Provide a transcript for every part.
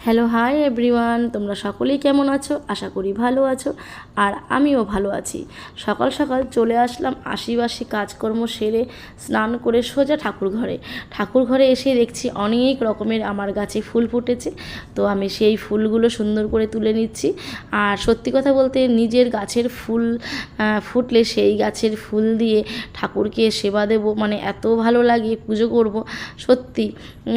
Hello hi everyone, তোমরা সকলেই কেমন আছো? আশা করি ভালো আছো, আর আমিও ভালো আছি। সকাল সকাল চলে আসলাম আশিবাসি কাজকর্ম সেরে স্নান করে সোজা ঠাকুর ঘরে এসে দেখছি অনেক রকমের আমার গাছে ফুল ফুটেছে। তো আমি সেই ফুলগুলো সুন্দর করে তুলে নিচ্ছি। আর সত্যি কথা বলতে নিজের গাছের ফুল ফুটলে সেই গাছের ফুল দিয়ে ঠাকুরকে সেবা দেবো, মানে এত ভালো লাগে, পুজো করব, সত্যি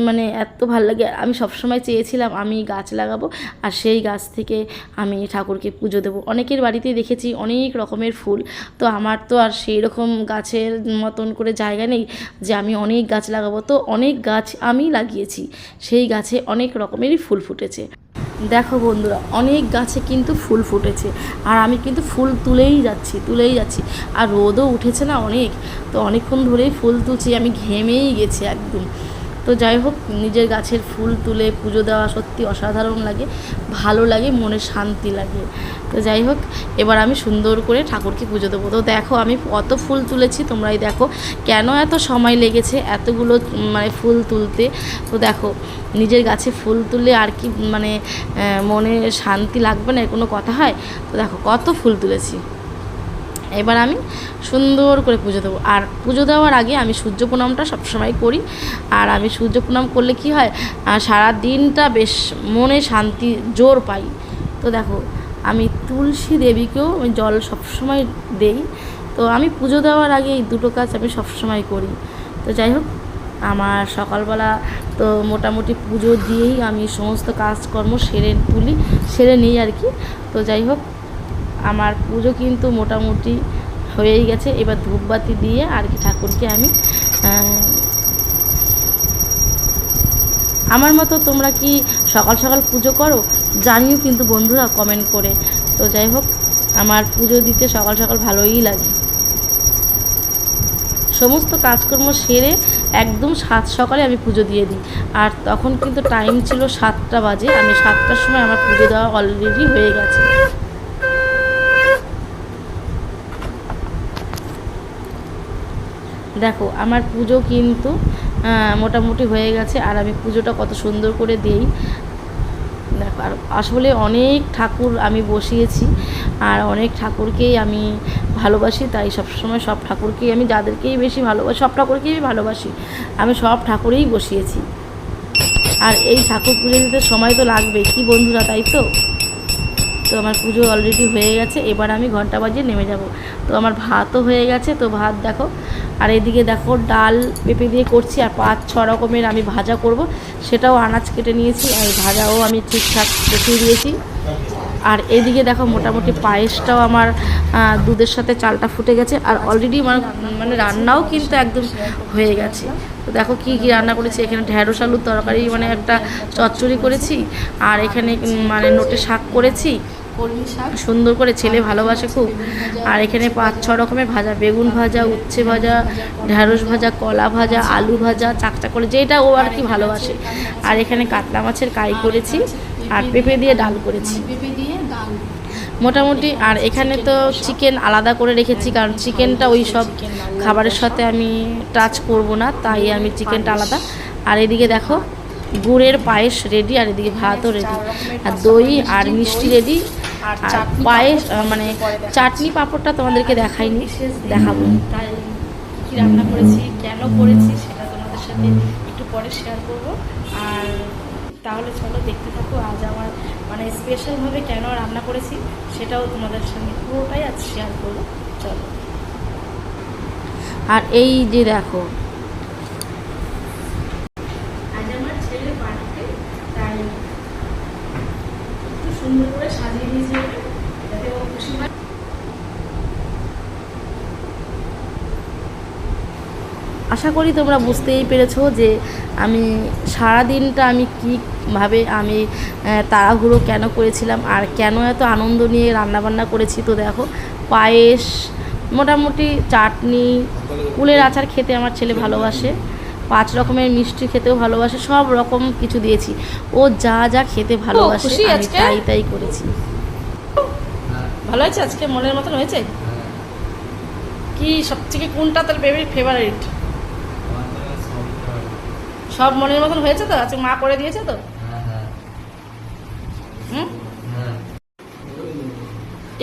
মানে এত ভালো লাগে। আমি সবসময় চেয়েছিলাম আমি গাছ লাগাবো আর সেই গাছ থেকে আমি ঠাকুরকে পুজো দেবো। অনেকের বাড়িতেই দেখেছি অনেক রকমের ফুল, তো আমার তো আর সেই রকম গাছের মতন করে জায়গা নেই যে আমি অনেক গাছ লাগাবো। তো অনেক গাছ আমি লাগিয়েছি, সেই গাছে অনেক রকমেরই ফুল ফুটেছে। দেখো বন্ধুরা, অনেক গাছে কিন্তু ফুল ফুটেছে আর আমি কিন্তু ফুল তুলেই যাচ্ছি। আর রোদও উঠেছে না অনেক, তো অনেকক্ষণ ধরেই ফুল তুলছি, আমি ঘেমেই গেছি একদম। তো যাই হোক, নিজের গাছের ফুল তুলে পুজো দেওয়া সত্যি অসাধারণ লাগে, ভালো লাগে, মনে শান্তি লাগে। তো যাই হোক, এবার আমি সুন্দর করে ঠাকুরকে পুজো দেবো। তো দেখো আমি কত ফুল তুলেছি, তোমরাই দেখো কেন এত সময় লেগেছে এতগুলো মানে ফুল তুলতে। তো দেখো, নিজের গাছে ফুল তুললে আর কি মানে মনে শান্তি লাগবে না, কোনো কথা হয়? তো দেখো কত ফুল তুলেছি। এবার আমি সুন্দর করে পুজো দেবো। আর পুজো দেওয়ার আগে আমি সূর্য প্রণামটা সবসময় করি। আর আমি সূর্য প্রণাম করলে কি হয়, সারা দিনটা বেশ মনে শান্তি জোর পাই। তো দেখো, আমি তুলসী দেবীকেও আমি জল সবসময় দেই। তো আমি পুজো দেওয়ার আগে এই দুটো কাজ আমি সবসময় করি। তো যাই হোক, আমার সকালবেলা তো মোটামুটি পুজো দিয়েই আমি সমস্ত কাজকর্ম সেরে নিই আর কি। তো যাই হোক, আমার পুজো কিন্তু মোটামুটি হয়েই গেছে। এবার ধূপবাতি দিয়ে আর কি ঠাকুরকে আমি আমার মতো তোমরা কি সকাল সকাল পুজো করো জানিও কিন্তু বন্ধুরা কমেন্ট করে। তো যাই হোক, আমার পুজো দিতে সকাল সকাল ভালোই লাগে। সমস্ত কাজকর্ম সেরে একদম সকালে আমি পুজো দিয়ে দিই। আর তখন কিন্তু টাইম ছিল 7টা বাজে, আমি 7টার সময় আমার পুজো দেওয়া অলরেডি হয়ে গেছে। দেখো আমার পুজো কিন্তু মোটামুটি হয়ে গেছে, আর আমি পুজোটা কত সুন্দর করে দিই। দেখো, আর আসলে অনেক ঠাকুর আমি বসিয়েছি, আর অনেক ঠাকুরকেই আমি ভালোবাসি, তাই সবসময় সব ঠাকুরকেই আমি যাদেরকেই বেশি ভালোবাসি, সব ঠাকুরকেই ভালোবাসি, আমি সব ঠাকুরেই বসিয়েছি। আর এই ঠাকুর পুজো দিতে সময় তো লাগবে কি বন্ধুরা, তাই তো? তো আমার পুজো অলরেডি হয়ে গেছে, এবার আমি ঘন্টা বাজিয়ে নেমে যাব। তো আমার ভাতও হয়ে গেছে, তো ভাত দেখো, আর এদিকে দেখো ডাল পেঁপে দিয়ে করছি, আর 5-6 রকমের আমি ভাজা করব, সেটাও আনাজ কেটে নিয়েছি, আর ভাজাও আমি ঠিকঠাক বসিয়ে দিয়েছি। আর এইদিকে দেখো মোটামুটি পায়েসটাও আমার দুধের সাথে চালটা ফুটে গেছে, আর অলরেডি মানে রান্নাও কিন্তু একদম হয়ে গেছে। তো দেখো কি কি রান্না করেছি, এখানে ঢ্যাঁড়স আলুর তরকারি মানে একটা চচ্চড়ি করেছি, আর এখানে মানে নোটে শাক করেছি কলমি শাক, সুন্দর করে, ছেলে ভালোবাসে খুব। আর এখানে 5-6 রকমের ভাজা, বেগুন ভাজা, উচ্ছে ভাজা, ঢ্যাঁড়স ভাজা, কলা ভাজা, আলু ভাজা, চাকচা করে, যেটা ও আর কি ভালোবাসে। আর এখানে কাতলা মাছের কাই করেছি, আর পেঁপে দিয়ে ডাল করেছি মোটামুটি। আর এখানে তো চিকেন আলাদা করে রেখেছি, কারণ চিকেনটা ওই সব খাবারের সাথে আমি টাচ করব না, তাই আমি চিকেনটা আলাদা। আর এদিকে দেখো গুড়ের পায়েস রেডি, আর এদিকে ভাতও রেডি, আর দই আর মিষ্টি রেডি। আর পায়েস মানে চাটনি পাঁপড়টা তোমাদেরকে দেখাইনি, দেখাবো। তাই কী রান্না করেছি, কেন করেছি, সেটা তোমাদের সাথে একটু পরে শেয়ার করব। আর তাহলে চলো দেখতে থাকো, আজ আমার মানে স্পেশালভাবে কেন রান্না করেছি সেটাও তোমাদের সঙ্গে পুরোটাই আজ শেয়ার করবো, চলো। আর এই যে দেখো, আজ আমার ছেলের বাড়িতে, তাই একটু সুন্দর করে সাজিয়ে নিয়েছি যাতে ও খুশি হয়। আশা করি তোমরা বুঝতেই পেরেছো যে আমি সারা দিনটা আমি কীভাবে আমি তাড়াহুড়ো কেন করেছিলাম, আর কেন এত আনন্দ নিয়ে রান্নাবান্না করেছি। তো দেখো, পায়েস, মোটামুটি চাটনি, কুলের আচার খেতে আমার ছেলে ভালোবাসে, 5 রকমের মিষ্টি খেতেও ভালোবাসে, সব রকম কিছু দিয়েছি, ও যা যা খেতে ভালোবাসে আমি তাই করেছি। ভালো হয়েছে আজকে, মনের মতন হয়েছে। কি সবথেকে কোনটা তোর বেবির ফেভারিট? সব মনের মতন হয়েছে তো? আজকে মা করে দিয়েছে তো?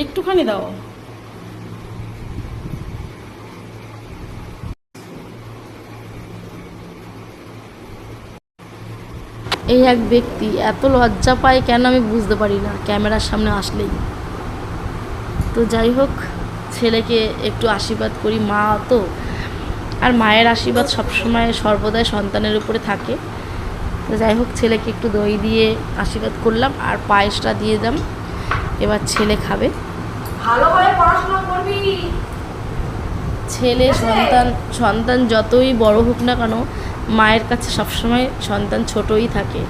একটুখানি দাও। এই এক ব্যক্তি এত লজ্জা পায় কেন আমি বুঝতে পারি না ক্যামেরার সামনে আসলেই। তো যাই হোক, ছেলেকে একটু আশীর্বাদ করি, মা তো, আর মায়ের আশীর্বাদ সবসময় সর্বদাই সন্তানের উপরে থাকে। তো যাই হোক, ছেলেকে একটু দই দিয়ে আশীর্বাদ করলাম আর পায়েসটা দিয়ে দিলাম। এবার ছেলে খাবে। ভালোভাবে পড়াশোনা করবি। ছেলে সন্তান যতই বড় হোক না কেন, মায়ের কাছে সবসময় সন্তান ছোটই থাকে।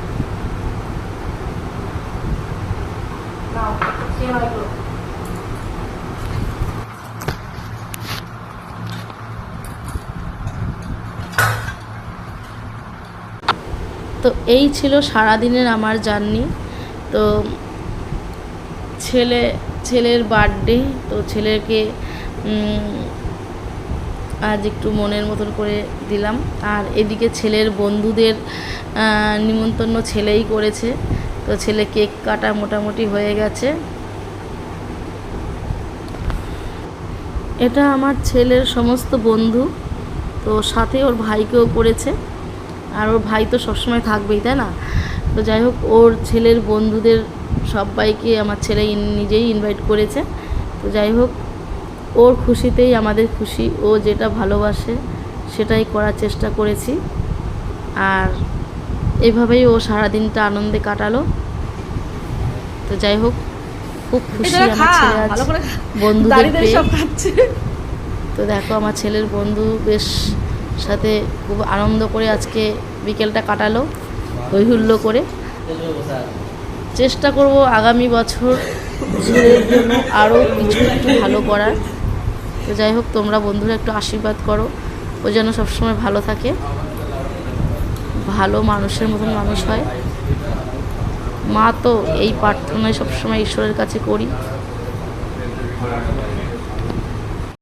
তো এই ছিল সারাদিনের আমার জার্নি। তো ছেলের বার্থডে, তো ছেলেকে আজ একটু মনের মতন করে দিলাম। আর এদিকে ছেলের বন্ধুদের নিমন্ত্রণ ছেলেই করেছে। তো ছেলে কেক কাটা মোটামুটি হয়ে গেছে। এটা আমার ছেলের সমস্ত বন্ধু, তো সাথে ওর ভাইকেও করেছে। আর ওর ভাই তো সবসময় থাকবেই, তাই না? তো যাই হোক, ওর ছেলের বন্ধুদের সবাইকে আমার ছেলে নিজেই ইনভাইট করেছে। তো যাই হোক, ওর খুশিতেই আমাদের খুশি। ও যেটা ভালোবাসে সেটাই করার চেষ্টা করেছি। আর এভাবেই ও সারাদিনটা আনন্দে কাটালো। তো যাই হোক, খুব খুশি আমার ছেলে আজ বন্ধুদের পেয়ে। তো দেখো, আমার ছেলের বন্ধু বেশ সাথে খুব আনন্দ করে আজকে বিকেলটা কাটালো, হৈহুল্য করে। চেষ্টা করব আগামী বছর ছেলের জন্য আরও কিছু একটু ভালো করার। তো যাই হোক, তোমরা বন্ধুরা একটু আশীর্বাদ করো, ও যেন সবসময় ভালো থাকে, ভালো মানুষের মতন মানুষ হয়। মা তো এই প্রার্থনায় সবসময় ঈশ্বরের কাছে করি।